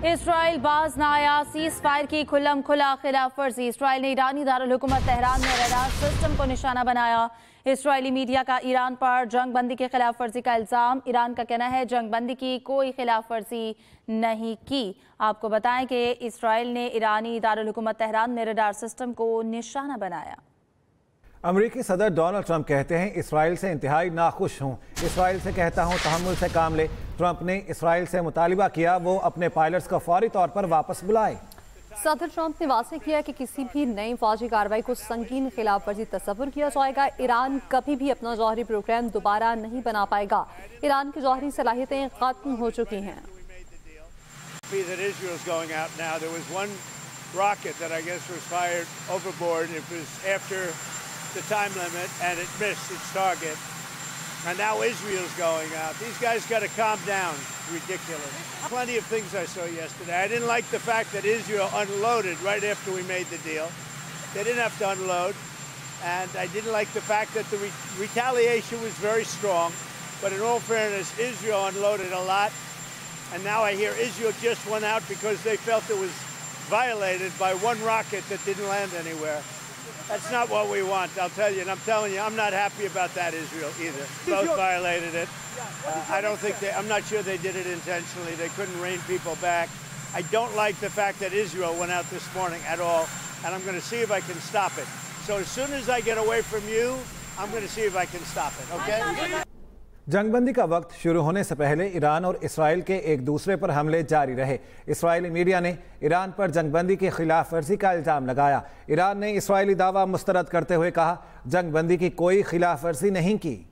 Israel बाज ना आया, सीज फायर की खुल्लम खुला खिलाफ वर्जी। इसराइल ने ईरानी दारुल हुकूमत तेहरान में रडार सिस्टम को निशाना बनाया। इसराइली मीडिया का ईरान पर जंग बंदी की खिलाफ वर्जी का इल्जाम। ईरान का कहना है जंग बंदी की कोई खिलाफ वर्जी नहीं की। आपको बताएं कि इसराइल ने ईरानी दारुल हुकूमत तेहरान में रडार सिस्टम को निशाना बनाया। अमेरिकी सदर डोनाल्ड ट्रंप कहते हैं इसराइल से इंतहाई नाखुश हूँ, इसराइल से कहता हूँ तहम्मुल से काम ले। ट्रंप ने इसराइल से मुतालिबा किया वो अपने पायलट्स को फौरी तौर पर वापस बुलाए। सदर ट्रंप ने वाज़ेह किया कि किसी भी नई फौजी कार्रवाई को संगीन खिलाफ वर्जी तस्वुर किया जाएगा। ईरान कभी भी अपना जौहरी प्रोग्राम दोबारा नहीं बना पाएगा। ईरान की जौहरी सलाहियतें खत्म हो चुकी हैं। the time limit and it missed its target, and now Israel's going out. These guys got to calm down. Ridiculous. Plenty of things I saw yesterday. I didn't like the fact that Israel unloaded right after we made the deal. They didn't have to unload, and I didn't like the fact that the retaliation was very strong. But in all fairness, Israel unloaded a lot, and now I hear Israel just went out because they felt it was violated by one rocket that didn't land anywhere. That's not what we want, I'll tell you. And I'm telling you, I'm not happy about that, Israel, either. Both violated it. I don't think I'm not sure they did it intentionally. They couldn't rein people back. I don't like the fact that Israel went out this morning at all, and I'm going to see if I can stop it. So as soon as I get away from you, I'm going to see if I can stop it, okay? जंगबंदी का वक्त शुरू होने से पहले Iran और Israel के एक दूसरे पर हमले जारी रहे। इसराइली मीडिया ने ईरान पर जंगबंदी की खिलाफ वर्जी का इल्जाम लगाया। ईरान ने इसराइली दावा मुस्तरद करते हुए कहा जंगबंदी की कोई खिलाफ वर्जी नहीं की।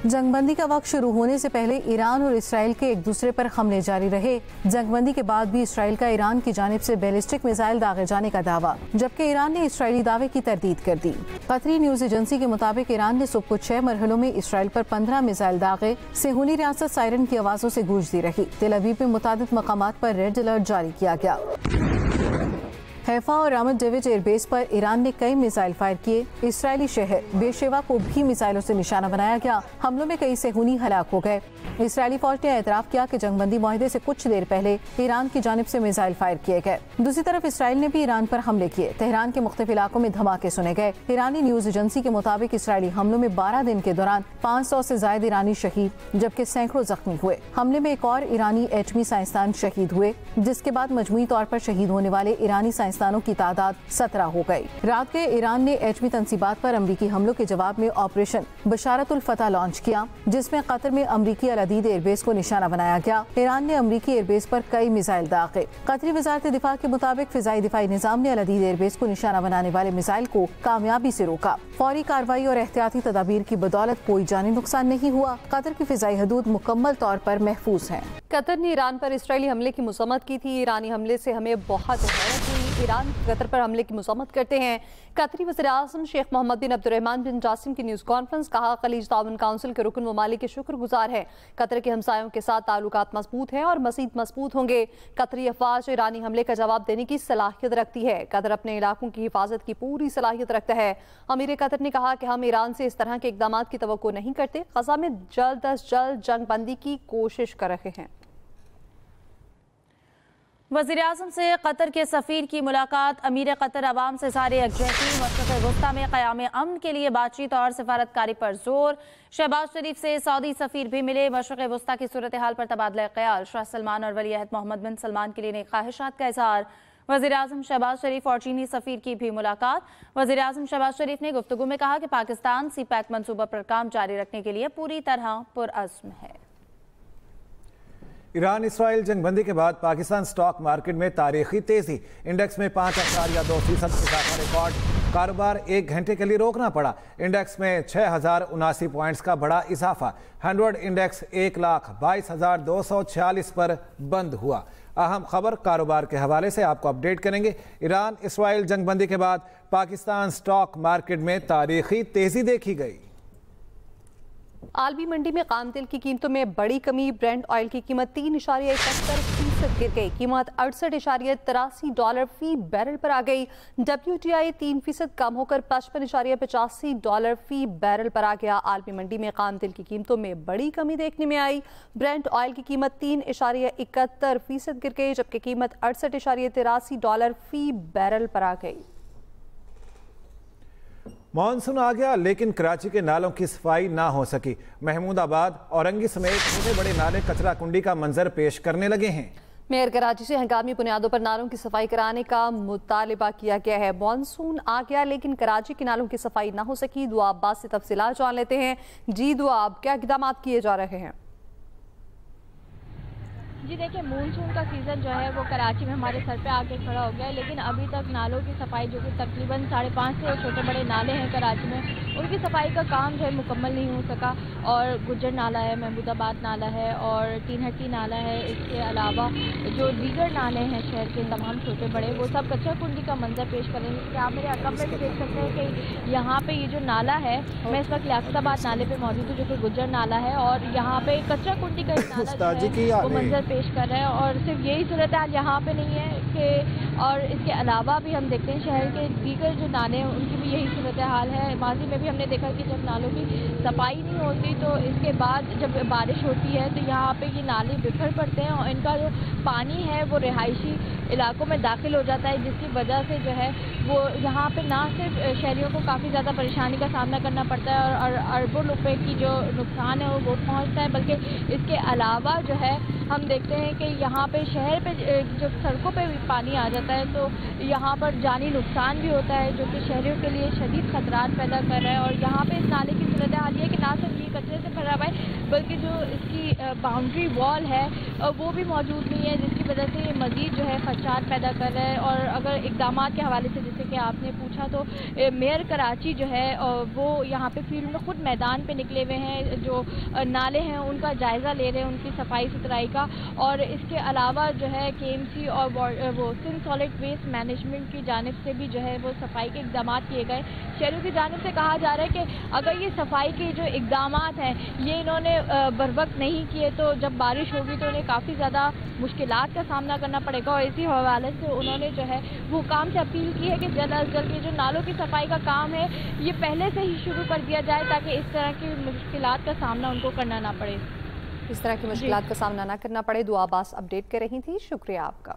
जंगबंदी का वक्त शुरू होने से पहले ईरान और इसराइल के एक दूसरे पर हमले जारी रहे। जंगबंदी के बाद भी इसराइल का ईरान की जानिब से बैलिस्टिक मिसाइल दागे जाने का दावा, जबकि ईरान ने इसराइली दावे की तरदीद कर दी। कतरी न्यूज एजेंसी के मुताबिक ईरान ने सुबह को 6 मरहलों में इसराइल पर 15 मिसाइल दागे। सेहूनी रियासत सायरन की आवाज़ों से गूंजती रही। तेल अवीव में मुतादिद मकामात पर रेड अलर्ट जारी किया गया। हैफा और रामत डेविड एयरबेस पर ईरान ने कई मिसाइल फायर किए। इसराइली शहर बेशेवा को भी मिसाइलों से निशाना बनाया गया। हमलों में कई सेहूनी हलाक हो गए। इसराइली फौज ने एतराफ़ किया कि जंगबंदी मुआहदे से कुछ देर पहले ईरान की जानिब से मिसाइल फायर किए गए। दूसरी तरफ इसराइल ने भी ईरान पर हमले किए। तेहरान के मुख्तलिफ इलाकों में धमाके सुने गए। ईरानी न्यूज एजेंसी के मुताबिक इसराइली हमलों में 12 दिन के दौरान 500 से ज्यादा ईरानी शहीद, जबकि सैकड़ों जख्मी हुए। हमले में एक और ईरानी एटमी साइंसदान शहीद हुए, जिसके बाद मजमूई तौर पर शहीद होने वाले ईरानी साइंसदानों की तादाद 17 हो गई। रात के ईरान ने एटमी तंसीबात पर अमरीकी हमलों के जवाब में ऑपरेशन बशारतुल फतह लॉन्च किया, जिसमें कतर में अमरीकी अल-अदीद एयरबेस को निशाना बनाया गया। ईरान ने अमरीकी एयरबेस पर कई मिसाइल दागे। कतरी वजारत दिफा के मुताबिक फिजाई दिफाई निजाम ने अल-अदीद एयरबेस को निशाना बनाने वाले मिसाइल को कामयाबी से रोका। फौरी कार्रवाई और एहतियाती तदाबीर की बदौलत कोई जानी नुकसान नहीं हुआ। कतर की फिजाई हदूद मुकम्मल तौर पर महफूज है। कतर ने ईरान पर इसराइली हमले की मज़म्मत की थी। ईरानी हमले से हमें बहुत हैरत हुई। ईरान कतर पर हमले की मज़म्मत करते हैं। कतरी वज़ीर-ए-आज़म शेख मोहम्मद बिन अब्दुर्रहमान बिन जासिम की न्यूज़ कॉन्फ्रेंस, कहा खलीज ताउन काउंसिल के रुकन ममालिक के शुक्रगुजार है। कतर के हमसायों के साथ ताल्लुकात मजबूत हैं और मज़ीद मजबूत होंगे। कतरी अफवाज ईरानी हमले का जवाब देने की सलाहियत रखती है। कतर अपने इलाकों की हिफाजत की पूरी सलाहियत रखता है। अमीर कतर ने कहा कि हम ईरान से इस तरह के इक़दामात की तवक्को नहीं करते। ग़ज़ा में जल्द अज जल्द जंग बंदी की कोशिश कर रहे हैं। वज़ीर-ए-आज़म से कतर के सफ़ीर की मुलाकात। अमीर कतर अवाम से सारे यकजहती। मशरिक़ वस्ता में क़याम अमन के लिए बातचीत और सिफारतकारी पर जोर। शहबाज शरीफ से सऊदी सफ़ीर भी मिले। मशरिक़ वस्ता की सूरत हाल पर तबादला ख्याल। शाह सलमान और वली अहद मोहम्मद बिन सलमान के लिए नई ख्वाहिशात का इज़हार। वज़ीर-ए-आज़म शहबाज शरीफ और चीनी सफ़ीर की भी मुलाकात। वज़ीर-ए-आज़म शहबाज शरीफ ने गुफ्तगू में कहा कि पाकिस्तान सी-पैक मनसूबा पर काम जारी रखने के लिए पूरी तरह पुरअज़्म है। ईरान इसराइल जंगबंदी के बाद पाकिस्तान स्टॉक मार्केट में तारीखी तेजी। इंडेक्स में 5.2% इजाफा रिकॉर्ड। कारोबार 1 घंटे के लिए रोकना पड़ा। इंडेक्स में 6079 पॉइंट्स का बड़ा इजाफा। 100 इंडेक्स 1,22,246 पर बंद हुआ। अहम खबर कारोबार के हवाले से आपको अपडेट करेंगे। ईरान इसराइल जंगबंदी के बाद पाकिस्तान स्टॉक मार्केट में तारीखी तेजी देखी गई। आलमी मंडी में खाम तेल की कीमतों में बड़ी कमी। ब्रेंट ऑयल की कीमत 3.71% गिर गई। कीमत $68.83 फी बैरल पर आ गई। WTI 3% कम होकर $55.85 फी बैरल पर आ गया। आलमी मंडी में खाम तेल की कीमतों में बड़ी कमी देखने में आई। ब्रेंट ऑयल की कीमत 3.71% गिर गई, जबकि कीमत $68.83 फी बैरल पर आ गई। मानसून आ गया लेकिन कराची के नालों की सफाई ना हो सकी। महमूदाबाद, औरंगी समेत छोटे बड़े नाले कचरा कुंडी का मंजर पेश करने लगे हैं। मेयर कराची से हंगामी बुनियादों पर नालों की सफाई कराने का मुतालिबा किया गया है। मानसून आ गया लेकिन कराची के नालों की सफाई ना हो सकी। दुआ अब्बास से तफसीलात जान लेते हैं। जी दुआ, अब क्या इक़दाम किए जा रहे हैं? जी देखिए, मानसून का सीज़न जो है वो कराची में हमारे सर पे आके खड़ा हो गया है, लेकिन अभी तक नालों की सफाई जो कि तकरीबन 550 छोटे बड़े नाले हैं कराची में, उनकी सफाई का काम जो है मुकम्मल नहीं हो सका। और गुज्जर नाला है, महमूदाबाद नाला है और तीन हट्टी नाला है। इसके अलावा जो दीगर नाले हैं शहर के तमाम छोटे बड़े, वो सब कच्चा कुंडी का मंजर पेश करेंगे। आप मेरे अकब में भी देख सकते हैं कि यहाँ पे ये जो नाला है, मैं इस वक्त लियाकताबाद नाले पे मौजूद हूँ जो कि गुज्जर नाला है, और यहाँ पे कच्चा कुंडी का नाला जो है वो मंजर पेश कर रहे हैं। और सिर्फ यही सूरत हाल यहाँ पे नहीं है कि, और इसके अलावा भी हम देखते हैं शहर के दीगर जो नाले हैं उनकी भी यही सूरत हाल है। माजी में भी हमने देखा कि जब नालों की सफाई नहीं होती तो इसके बाद जब बारिश होती है तो यहाँ पे ये नाले बिखर पड़ते हैं और इनका जो पानी है वो रिहायशी इलाकों में दाखिल हो जाता है, जिसकी वजह से जो है वो यहाँ पे ना सिर्फ शहरियों को काफ़ी ज़्यादा परेशानी का सामना करना पड़ता है और अरबों रुपए की जो नुकसान है वो पहुँचता है, बल्कि इसके अलावा जो है हम देखते हैं कि यहाँ पे शहर पे जो सड़कों पे भी पानी आ जाता है तो यहाँ पर जानी नुकसान भी होता है, जो कि शहरियों के लिए शदीद खतरात पैदा कर रहा है। और यहाँ पे इस नाले की सूरत हाल ये कि ना सिर्फ ये कचरे से भरा हुआ है बल्कि जो इसकी बाउंड्री वॉल है वो भी मौजूद नहीं है, जिसकी वजह से ये मज़ीद जो है खदशात पैदा कर रहा है। और अगर इक़दाम के हवाले से जैसे कि आपने पूछा तो मेयर कराची जो है वो यहाँ पे फील्ड में खुद मैदान पे निकले हुए हैं, जो नाले हैं उनका जायज़ा ले रहे हैं, उनकी सफाई सुथराई का। और इसके अलावा जो है KMC और वो सिंध सॉलिड वेस्ट मैनेजमेंट की जानिब से भी जो है वो सफाई के इक़दाम किए गए। शहरों की जानिब से कहा जा रहा है कि अगर ये सफाई के जो इक़दाम हैं ये इन्होंने बरवक्त नहीं किए तो जब बारिश होगी तो उन्हें काफ़ी ज़्यादा मुश्किलात का सामना करना पड़ेगा। और इसी हवाले से उन्होंने जो है वो काम से अपील की है कि जल्द अज जल्द ये जो नालों की सफाई का काम है ये पहले से ही शुरू कर दिया जाए ताकि इस तरह की मुश्किलात का सामना उनको करना ना पड़े। इस तरह की मुश्किलात का सामना ना करना पड़े। दुआ अब्बास अपडेट कर रही थी, शुक्रिया आपका।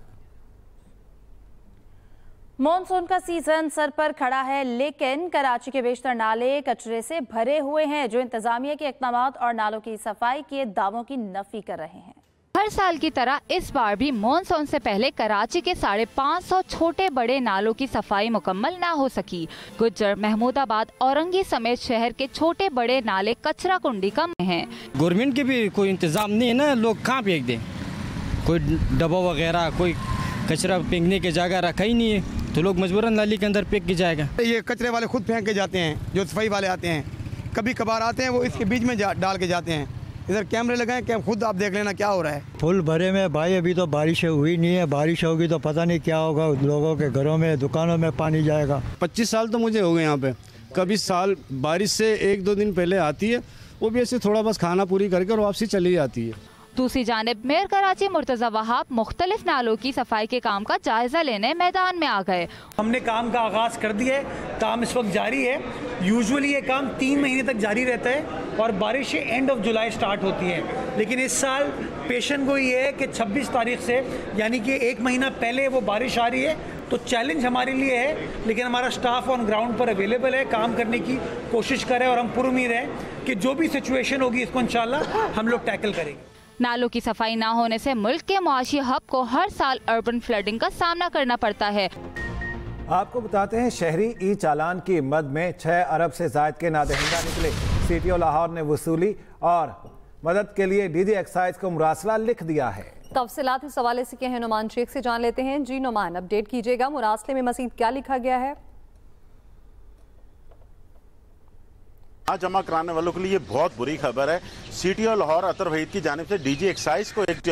मॉनसून का सीजन सर पर खड़ा है लेकिन कराची के बेशतर नाले कचरे से भरे हुए हैं, जो इंतजामिया के इक़दामात और नालों की सफाई के दावों की नफी कर रहे हैं। हर साल की तरह इस बार भी मॉनसून से पहले कराची के 550 छोटे बड़े नालों की सफाई मुकम्मल ना हो सकी। गुज्जर, महमूदाबाद, औरंगी समेत शहर के छोटे बड़े नाले कचरा कुंडी का हैं। गवर्नमेंट के भी कोई इंतजाम नहीं है ना, लोग कहाँ फेंक दें, कोई डब्बा वगैरह कोई कचरा फेंकने की जगह रखा ही नहीं है तो लोग मजबूरन नाली के अंदर फेंक के जाएगा। ये कचरे वाले खुद फेंक के जाते हैं, जो सफाई वाले आते हैं, कभी कभार आते हैं वो इसके बीच में डाल के जाते हैं। इधर कैमरे लगाए कि खुद आप देख लेना क्या हो रहा है। फुल भरे में भाई, अभी तो बारिश हुई नहीं है, बारिश होगी तो पता नहीं क्या होगा, लोगों के घरों में दुकानों में पानी जाएगा। 25 साल तो मुझे हो गए यहाँ पे, कभी साल बारिश से 1-2 दिन पहले आती है, वो भी ऐसे थोड़ा बस खाना पूरी करके और वापसी चली जाती है। दूसरी जानिब मेयर कराची मुर्तज़ा वहाब मुख्तलिफ नालों की सफाई के काम का जायजा लेने मैदान में आ गए। हमने काम का आगाज़ कर दिया है, काम इस वक्त जारी है। यूजुअली ये काम 3 महीने तक जारी रहता है और बारिश एंड ऑफ जुलाई स्टार्ट होती है, लेकिन इस साल पेशन को ये है कि 26 तारीख से यानी कि 1 महीना पहले वो बारिश आ रही है, तो चैलेंज हमारे लिए है, लेकिन हमारा स्टाफ ऑन ग्राउंड पर अवेलेबल है, काम करने की कोशिश करें और हम पुरुमीद हैं कि जो भी सिचुएशन होगी इसको इंशाल्लाह हम लोग टैकल करेंगे। नालों की सफाई ना होने से मुल्क के मुआशी हब को हर साल अर्बन फ्लडिंग का सामना करना पड़ता है। आपको बताते हैं शहरी ई चालान की मद में 6 अरब से जायद के नादहिंदा निकले। CTO लाहौर ने वसूली और मदद के लिए DG एक्साइज को मुरासला लिख दिया है। तफसीलात इस हवाले से क्या है नुमान शेख से जान लेते हैं। जी नुमान, अपडेट कीजिएगा, मुरासले में मजीद क्या लिखा गया है? आज जमा कराने वालों के लिए बहुत बुरी खबर है। CTO लाहौर अतर वहीद की जानिब से DG एक्साइज को एक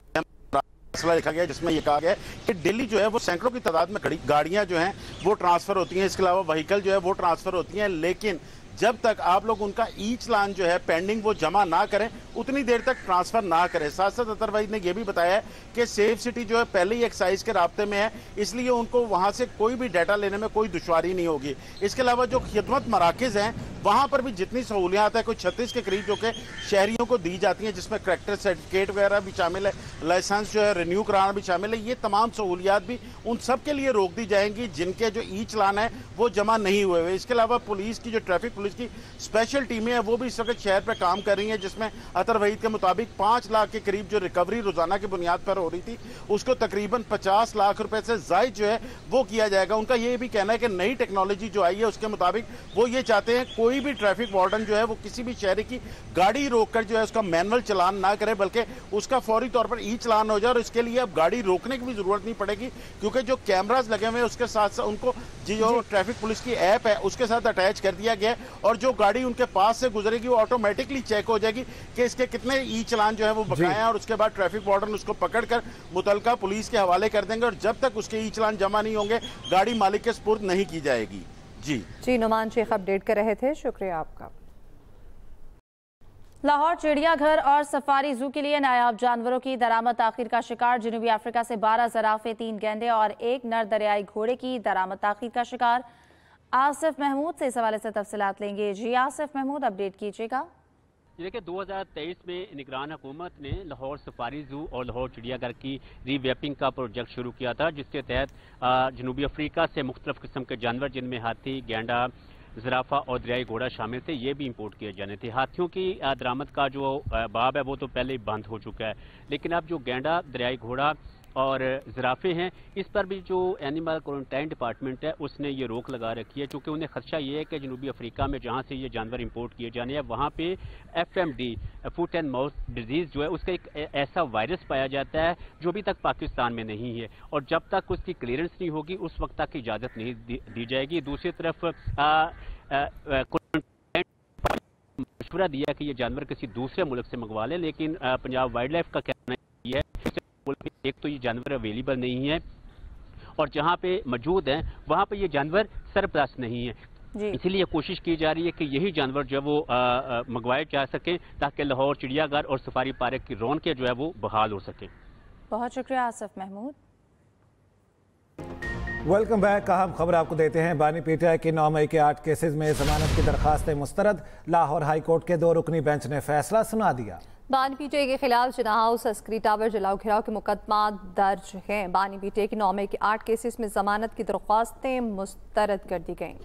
मसला लिखा गया जिसमें यह कहा गया कि दिल्ली जो है वो सैकड़ों की तादाद में गाड़ियां जो हैं वो ट्रांसफर होती हैं, इसके अलावा व्हीकल जो है वो ट्रांसफर होती हैं, लेकिन जब तक आप लोग उनका ई चालान जो है पेंडिंग वो जमा ना करें उतनी देर तक ट्रांसफर ना करें। साथ साथ अतर वहीद ने यह भी बताया है कि सेफ सिटी जो है पहले ही एक्साइज के राब्ते में है, इसलिए उनको वहां से कोई भी डाटा लेने में कोई दुश्वारी नहीं होगी। इसके अलावा जो खिदमत मराकज हैं वहां पर भी जितनी सहूलियात है, कोई 36 के करीब जो कि शहरियों को दी जाती हैं, जिसमें करेक्टर सर्टिफिकेट वगैरह भी शामिल है, लाइसेंस जो है रिन्यू कराना भी शामिल है, ये तमाम सहूलियात भी उन सब के लिए रोक दी जाएंगी जिनके जो ई चालान है वो जमा नहीं हुए हुए। इसके अलावा पुलिस की जो ट्रैफिक पुलिस की स्पेशल टीमें हैं वो भी इस वक्त शहर पर काम कर रही हैं, जिसमें अतर वहीद के मुताबिक 5 लाख के करीब जो रिकवरी रोजाना की बुनियाद पर हो रही थी उसको तकरीबन 50 लाख रुपए से जायद जो है वो किया जाएगा। उनका ये भी कहना है कि नई टेक्नोलॉजी जो आई है उसके मुताबिक वो ये चाहते हैं कोई भी ट्रैफिक वार्डन जो है वो किसी भी शहरी की गाड़ी रोककर जो है उसका मैनुअल चालान ना करे, बल्कि उसका फौरी तौर पर ई चालान हो जाए। और इसके लिए अब गाड़ी रोकने की भी जरूरत नहीं पड़ेगी, क्योंकि जो कैमरास लगे हुए हैं उसके साथ साथ उनको जो ट्रैफिक पुलिस की ऐप है उसके साथ अटैच कर दिया गया है, और जो गाड़ी उनके पास से गुजरेगी वो ऑटोमेटिकली चेक हो जाएगी कि इसके कितने ई चालान जो है वो बकाया हैं, और उसके बाद ट्रैफिक वार्डन उसको पकड़कर मुतलका पुलिस के हवाले कर देंगे, और जब तक उसके ई चालान जमा नहीं होंगे गाड़ी मालिक के सुपुर्द नहीं की जाएगी। जी नुमान शेख अपडेट कर रहे थे, शुक्रिया आपका। लाहौर चिड़ियाघर और सफारी जू के लिए नायाब जानवरों की दरामद आखिर का शिकार। जनूबी अफ्रीका से 12 जराफे, 3 गैंडे और 1 नर दरियाई घोड़े की दरामद आखिर का शिकार। आसिफ महमूद से इस हवाले से तफसीलात लेंगे। जी आसिफ महमूद, अपडेट कीजिएगा। देखिए 2023 में निगरान हुकूमत ने लाहौर सफारी जू और लाहौर चिड़ियाघर की रीवैपिंग का प्रोजेक्ट शुरू किया था, जिसके तहत जनूबी अफ्रीका से मुख्तलिफ किस्म के जानवर जिनमें हाथी, गेंडा, ज़राफ़ा और दरियाई घोड़ा शामिल थे, ये भी इंपोर्ट किए जाने थे। हाथियों की दरामद का जो बाब है वो तो पहले ही बंद हो चुका है, लेकिन अब जो गेंडा, दरियाई घोड़ा और ज़राफ़े हैं इस पर भी जो एनिमल क्वारंटाइन डिपार्टमेंट है उसने ये रोक लगा रखी है, क्योंकि उन्हें खदशा ये है कि जनूबी अफ्रीका में जहाँ से ये जानवर इंपोर्ट किए जाने हैं वहाँ पे FMD foot and mouth disease जो है उसका एक ऐसा वायरस पाया जाता है जो अभी तक पाकिस्तान में नहीं है, और जब तक उसकी क्लियरेंस नहीं होगी उस वक्त तक इजाज़त नहीं दी जाएगी। दूसरी तरफ मशवरा दिया कि ये जानवर किसी दूसरे मुल्क से मंगवा लें, लेकिन पंजाब वाइल्ड लाइफ का कहना यह है एक तो ये जानवर अवेलेबल नहीं है और जहाँ पे मौजूद हैं वहाँ पे ये जानवर सरप्लस नहीं है, इसीलिए कोशिश की जा रही है कि यही जानवर जो है वो मंगवाए जा सके ताकि लाहौर चिड़ियाघर और सफारी पार्क की रौनकें जो है वो बहाल हो सके। बहुत शुक्रिया आसिफ महमूद। Welcome back. अहम खबर आपको देते हैं। बानी पीटीआई की 9 मई के 8 केसेस में जमानत की दरखास्तें मुस्तरद। लाहौर हाई कोर्ट के 2 रुकनी बेंच ने फैसला सुना दिया। बानी पीटीआई के खिलाफ जिन्ना हाउस, अस्करी टावर, जलाओ घिराव के मुकदमा दर्ज हैं। बानी पीटीआई की 9 मई के 8 केसेस में जमानत की दरख्वास्तें मुस्तरद कर दी गईं।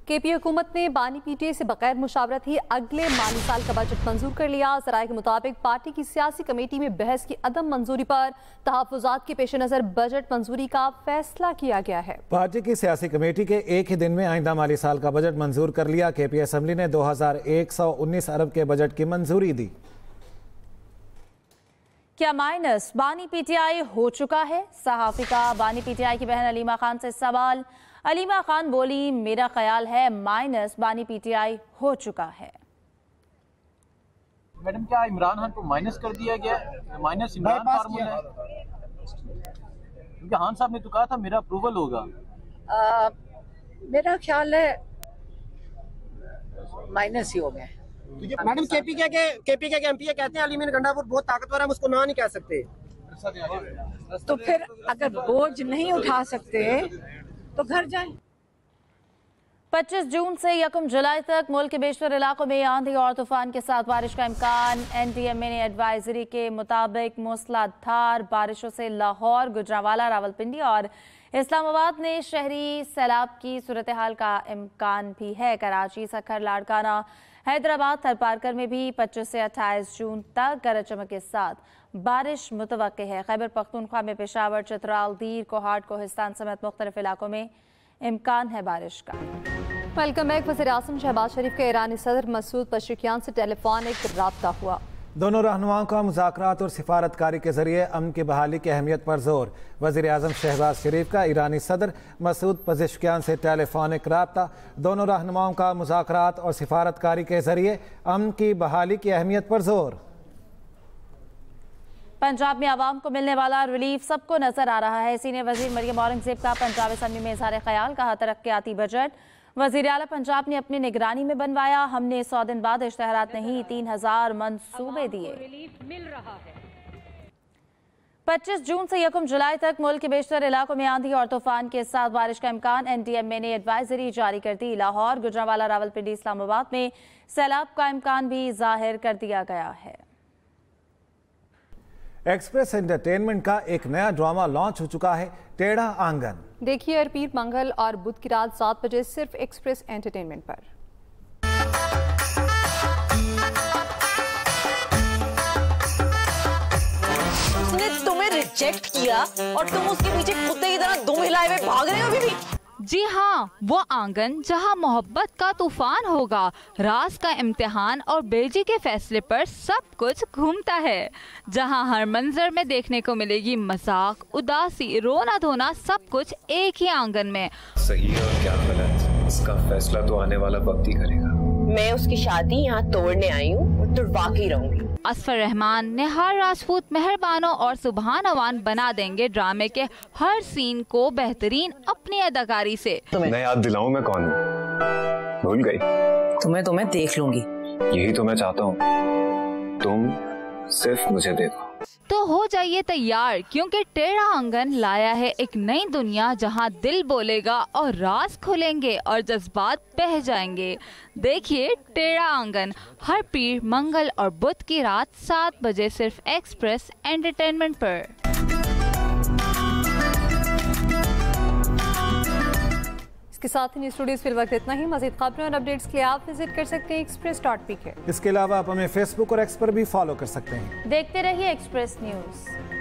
केपी हुकूमत ने बानी पीटीआई से बगैर मुशावरत ही अगले माली साल का बजट मंजूर कर लिया। ज़राए के मुताबिक पार्टी की सियासी कमेटी में बहस की अदम मंजूरी पर तहफ़्फ़ुज़ात के पेश नज़र बजट मंजूरी का फैसला किया गया है। पार्टी की सियासी कमेटी के एक ही दिन में आइंदा माली साल का बजट मंजूर कर लिया। केपी असम्बली ने 2119 अरब के बजट की मंजूरी दी। क्या माइनस बानी पीटीआई हो चुका है? सहाफ़ी का बानी पीटीआई की बहन अलीमा खान से सवाल। अलीमा खान बोली, मेरा ख्याल है माइनस बानी पीटीआई हो चुका है। मैडम क्या इमरान खान को माइनस कर दिया गया? माइनस इमरान फार्मूला है, क्योंकि खान साहब ने तो कहा था मेरा अप्रूवल होगा। मेरा ख्याल है माइनस ही हो गया। मैडम केपी के एमपी कहते हैं अलीमीन गंडापुर बहुत ताकतवर है, हम उसको ना नहीं कह सकते। तो फिर अगर बोझ नहीं उठा सकते तो घर जाएं। 25 जून से 1 जुलाई तक मुल्क के बेशतर इलाकों में आंधी और तूफान के साथ बारिश का इम्कान। NTMA ने एडवाइजरी के मुताबिक मूसलाधार बारिशों से लाहौर, गुजरांवाला, रावलपिंडी और इस्लामाबाद में शहरी सैलाब की सूरत हाल का इम्कान भी है। कराची, सखर, लाड़काना, हैदराबाद, थरपारकर में भी 25 से 28 जून तक गरज चमक के साथ बारिश मुतवक्के है। खैबर पख्तूनख्वा में पेशावर, चित्राल, दीर, कोहाट, कोहिस्तान समेत मुख्तलिफ इलाकों में इम्कान है बारिश का। Welcome back. वज़ीर-ए-आज़म शहबाज शरीफ के ईरानी सदर मसूद पशेकियान से टेलीफोनिक रब्ता हुआ। दोनों रहनुमाओं का मुज़ाकरात और सिफारतकारी के जरिए अमन की बहाली की अहमियत पर जोर। वज़ीर-ए-आज़म शहबाज शरीफ का ईरानी सदर मसूद पशेकियान से टेलीफोनिक रब्ता। दोनों रहनुमाओं का मुज़ाकरात और सिफारतकारी के जरिए अमन की बहाली की अहमियत पर जोर। पंजाब में आवाम को मिलने वाला रिलीफ सबको नजर आ रहा है। सीनियर वजीर मरियम औरंगजेब का पंजाब असम्बली में इज़हार ख्याल, कहा तरक्याती बजट। वज़ीर आला पंजाब ने अपनी निगरानी में बनवाया। हमने 100 दिन बाद इश्तहारात नहीं 3000 मंसूबे दिए। 25 जून से 1 जुलाई तक मुल्क के बेशतर इलाकों में आंधी और तूफान के साथ बारिश का इम्कान। NDMA ने एडवाइजरी जारी कर दी। लाहौर, गुजरांवाला, रावलपिंडी, इस्लामाबाद में सैलाब का इम्कान भी जाहिर कर दिया गया है। एक्सप्रेस एंटरटेनमेंट का एक नया ड्रामा लॉन्च हो चुका है, टेढ़ा आंगन। देखिए हर पीर, मंगल और बुध की रात 7 बजे सिर्फ एक्सप्रेस एंटरटेनमेंट पर। उसने तुम्हें रिजेक्ट किया और तुम उसके पीछे कुत्ते की तरह दुम हिलाए हुए भाग रहे हो अभी भी। जी हाँ, वो आंगन जहाँ मोहब्बत का तूफान होगा, राज का इम्तिहान और बेजी के फैसले पर सब कुछ घूमता है। जहाँ हर मंजर में देखने को मिलेगी मजाक, उदासी, रोना धोना, सब कुछ एक ही आंगन में। सही और क्या गलत, इसका फैसला तो आने वाला वक्त ही करेगा। मैं उसकी शादी यहाँ तोड़ने आई हूँ और तुड़वा के रहूंगी। असफर रहमान, निहार राजपूत मेहरबानों और सुबहान अवान बना देंगे ड्रामे के हर सीन को बेहतरीन अपनी अदाकारी से। मैं याद दिलाऊं मैं कौन हूँ? भूल गई? तुम्हें देख लूंगी। यही तो मैं चाहता हूँ, तुम सिर्फ मुझे देखो। तो हो जाइए तैयार, क्योंकि टेढ़ा आंगन लाया है एक नई दुनिया जहां दिल बोलेगा और राज खुलेंगे और जज्बात बह जाएंगे। देखिए टेढ़ा आंगन हर पीर, मंगल और बुध की रात 7 बजे सिर्फ एक्सप्रेस एंटरटेनमेंट पर। इसके साथ ही न्यूज़ स्टूडियोज़ फिर वक्त इतना ही। मज़ीद खबरों और अपडेट्स के लिए आप विजिट कर सकते हैं express.pk। इसके अलावा आप हमें फेसबुक और एक्स पर भी फॉलो कर सकते हैं। देखते रहिए एक्सप्रेस न्यूज़।